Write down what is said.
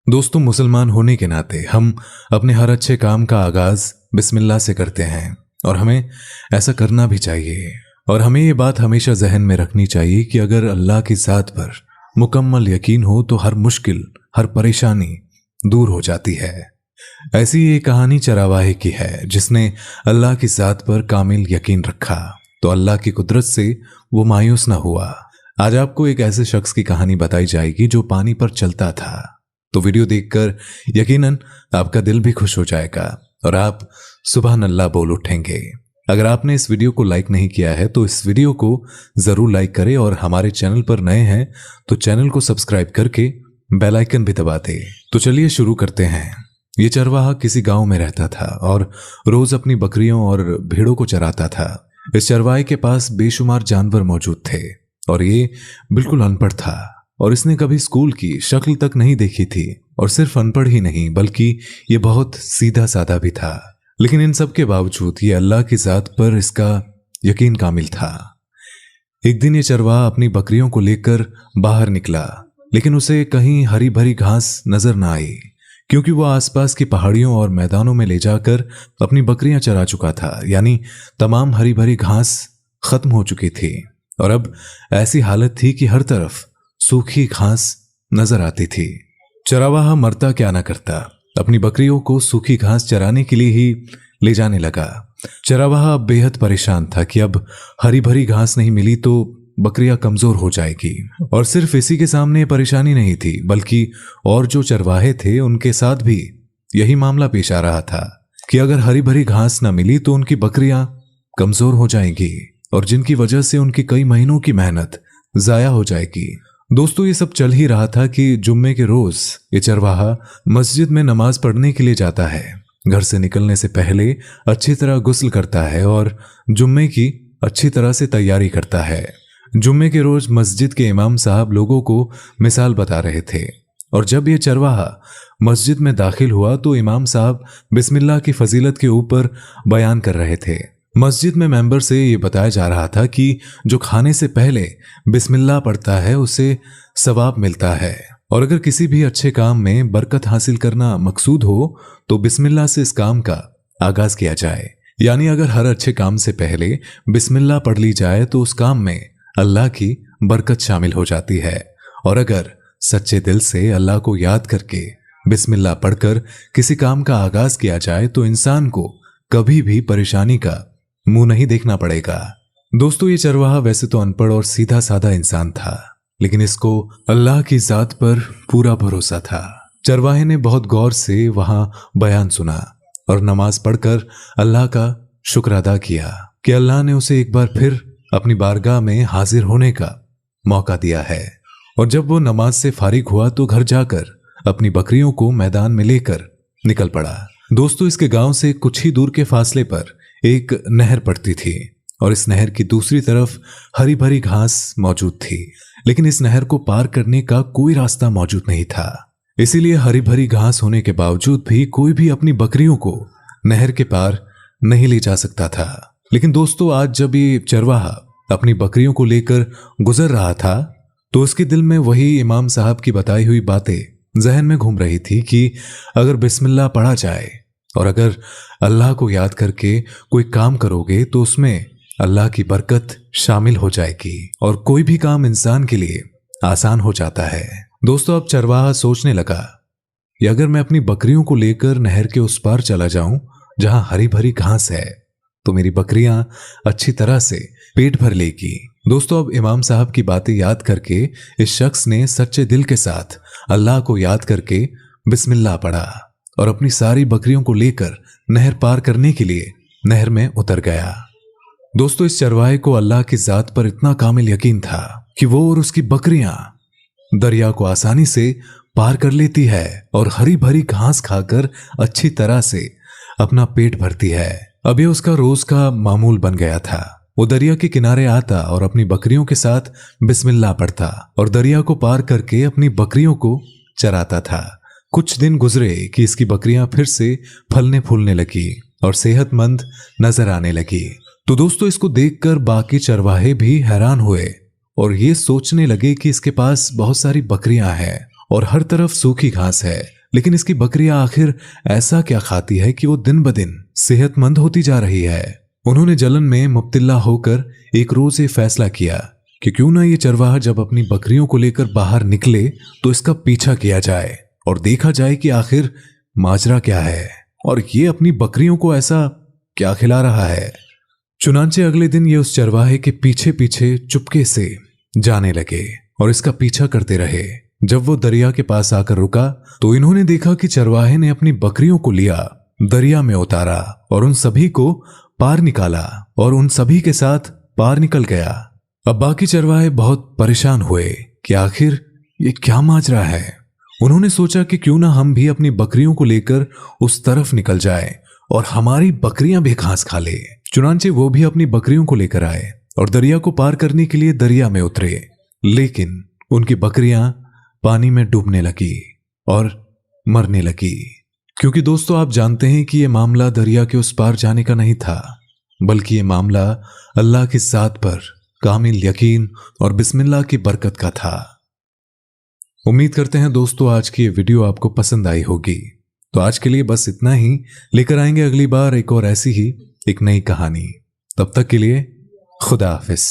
दोस्तों, मुसलमान होने के नाते हम अपने हर अच्छे काम का आगाज बिस्मिल्लाह से करते हैं और हमें ऐसा करना भी चाहिए। और हमें ये बात हमेशा जहन में रखनी चाहिए कि अगर अल्लाह की ज़ात पर मुकम्मल यकीन हो तो हर मुश्किल, हर परेशानी दूर हो जाती है। ऐसी ये कहानी चरावाहे की है जिसने अल्लाह की ज़ात पर कामिल यकीन रखा तो अल्लाह की कुदरत से वो मायूस ना हुआ। आज आपको एक ऐसे शख्स की कहानी बताई जाएगी जो पानी पर चलता था। तो वीडियो देखकर यकीनन आपका दिल भी खुश हो जाएगा और आप सुभान अल्लाह बोल उठेंगे। अगर आपने इस वीडियो को लाइक नहीं किया है तो इस वीडियो को जरूर लाइक करें और हमारे चैनल पर नए हैं तो चैनल को सब्सक्राइब करके बेल आइकन भी दबा दें। तो चलिए शुरू करते हैं। ये चरवाहा किसी गांव में रहता था और रोज अपनी बकरियों और भेड़ों को चराता था। इस चरवाहे के पास बेशुमार जानवर मौजूद थे और ये बिल्कुल अनपढ़ था और इसने कभी स्कूल की शक्ल तक नहीं देखी थी। और सिर्फ अनपढ़ ही नहीं बल्कि ये बहुत सीधा साधा भी था। लेकिन इन सब के बावजूद ये अल्लाह की ज़ात पर इसका यकीन कामिल था। एक दिन ये चरवाहा अपनी बकरियों को लेकर बाहर निकला, लेकिन उसे कहीं हरी भरी घास नजर ना आई क्योंकि वह आसपास की पहाड़ियों और मैदानों में ले जाकर अपनी बकरियां चरा चुका था। यानी तमाम हरी भरी घास खत्म हो चुकी थी और अब ऐसी हालत थी कि हर तरफ सूखी घास नजर आती थी। चरावाहा मरता क्या ना करता, अपनी बकरियों को सूखी घास चराने के लिए ही ले जाने लगा। चरावाहा अब बेहद परेशान था कि अब हरी भरी घास नहीं मिली तो बकरियां कमजोर हो जाएगी। और सिर्फ इसी के सामने परेशानी नहीं थी बल्कि और जो चरवाहे थे उनके साथ भी यही मामला पेश आ रहा था कि अगर हरी भरी घास ना मिली तो उनकी बकरियां कमजोर हो जाएंगी और जिनकी वजह से उनकी कई महीनों की मेहनत जाया हो जाएगी। दोस्तों, ये सब चल ही रहा था कि जुम्मे के रोज ये चरवाहा मस्जिद में नमाज पढ़ने के लिए जाता है। घर से निकलने से पहले अच्छी तरह गुस्ल करता है और जुम्मे की अच्छी तरह से तैयारी करता है। जुम्मे के रोज मस्जिद के इमाम साहब लोगों को मिसाल बता रहे थे और जब ये चरवाहा मस्जिद में दाखिल हुआ तो इमाम साहब बिस्मिल्लाह की फजीलत के ऊपर बयान कर रहे थे। मस्जिद में मेंबर से ये बताया जा रहा था कि जो खाने से पहले बिस्मिल्लाह पढ़ता है उसे सवाब मिलता है और अगर किसी भी अच्छे काम में बरकत हासिल करना मकसूद हो तो बिस्मिल्लाह से इस काम का आगाज किया जाए। यानी अगर हर अच्छे काम से पहले बिस्मिल्लाह पढ़ ली जाए तो उस काम में अल्लाह की बरकत शामिल हो जाती है। और अगर सच्चे दिल से अल्लाह को याद करके बिस्मिल्लाह पढ़कर किसी काम का आगाज किया जाए तो इंसान को कभी भी परेशानी का मुंह नहीं देखना पड़ेगा। दोस्तों, ये चरवाहा वैसे तो अनपढ़ और सीधा साधा इंसान था लेकिन इसको अल्लाह की जात पर पूरा भरोसा था। चरवाहे ने बहुत गौर से वहां बयान सुना और नमाज पढ़कर अल्लाह का शुक्र अदा किया कि अल्लाह ने उसे एक बार फिर अपनी बारगाह में हाजिर होने का मौका दिया है। और जब वो नमाज से फारिग हुआ तो घर जाकर अपनी बकरियों को मैदान में लेकर निकल पड़ा। दोस्तों, इसके गांव से कुछ ही दूर के फासले पर एक नहर पड़ती थी और इस नहर की दूसरी तरफ हरी भरी घास मौजूद थी, लेकिन इस नहर को पार करने का कोई रास्ता मौजूद नहीं था। इसीलिए हरी भरी घास होने के बावजूद भी कोई भी अपनी बकरियों को नहर के पार नहीं ले जा सकता था। लेकिन दोस्तों, आज जब ये चरवाहा अपनी बकरियों को लेकर गुजर रहा था तो उसके दिल में वही इमाम साहब की बताई हुई बातें जहन में घूम रही थी कि अगर बिस्मिल्लाह पढ़ा जाए और अगर अल्लाह को याद करके कोई काम करोगे तो उसमें अल्लाह की बरकत शामिल हो जाएगी और कोई भी काम इंसान के लिए आसान हो जाता है। दोस्तों, अब चरवाहा सोचने लगा कि अगर मैं अपनी बकरियों को लेकर नहर के उस पार चला जाऊं जहां हरी भरी घास है तो मेरी बकरियां अच्छी तरह से पेट भर लेगी। दोस्तों, अब इमाम साहब की बातें याद करके इस शख्स ने सच्चे दिल के साथ अल्लाह को याद करके बिस्मिल्लाह पढ़ा और अपनी सारी बकरियों को लेकर नहर पार करने के लिए नहर में उतर गया। दोस्तों, इस चरवाहे को अल्लाह की जात पर इतना कामिल यकीन था कि वो और उसकी बकरियां दरिया को आसानी से पार कर लेती है और हरी भरी घास खाकर अच्छी तरह से अपना पेट भरती है। अब ये उसका रोज का मामूल बन गया था। वो दरिया के किनारे आता और अपनी बकरियों के साथ बिस्मिल्लाह पढ़ता और दरिया को पार करके अपनी बकरियों को चराता था। कुछ दिन गुजरे कि इसकी बकरियां फिर से फलने फूलने लगी और सेहतमंद नजर आने लगी। तो दोस्तों, इसको देखकर बाकी चरवाहे भी हैरान हुए और ये सोचने लगे कि इसके पास बहुत सारी बकरियां हैं और हर तरफ सूखी घास है, लेकिन इसकी बकरियां आखिर ऐसा क्या खाती है कि वो दिन ब दिन सेहतमंद होती जा रही है। उन्होंने जलन में मुब्तला होकर एक रोज ये फैसला किया कि क्यों ना ये चरवाहा जब अपनी बकरियों को लेकर बाहर निकले तो इसका पीछा किया जाए और देखा जाए कि आखिर माजरा क्या है और ये अपनी बकरियों को ऐसा क्या खिला रहा है। चुनांचे अगले दिन ये उस चरवाहे के पीछे पीछे चुपके से जाने लगे और इसका पीछा करते रहे। जब वो दरिया के पास आकर रुका तो इन्होंने देखा कि चरवाहे ने अपनी बकरियों को लिया, दरिया में उतारा और उन सभी को पार निकाला और उन सभी के साथ पार निकल गया। अब बाकी चरवाहे बहुत परेशान हुए कि आखिर ये क्या माजरा है। उन्होंने सोचा कि क्यों ना हम भी अपनी बकरियों को लेकर उस तरफ निकल जाए और हमारी बकरियां भी घास खा ले। चुनांचे वो भी अपनी बकरियों को लेकर आए और दरिया को पार करने के लिए दरिया में उतरे, लेकिन उनकी बकरियां पानी में डूबने लगी और मरने लगी। क्योंकि दोस्तों आप जानते हैं कि यह मामला दरिया के उस पार जाने का नहीं था, बल्कि ये मामला अल्लाह की ज़ात पर कामिल यकीन और बिस्मिल्लाह की बरकत का था। उम्मीद करते हैं दोस्तों आज की ये वीडियो आपको पसंद आई होगी। तो आज के लिए बस इतना ही, लेकर आएंगे अगली बार एक और ऐसी ही एक नई कहानी। तब तक के लिए खुदा हाफिज।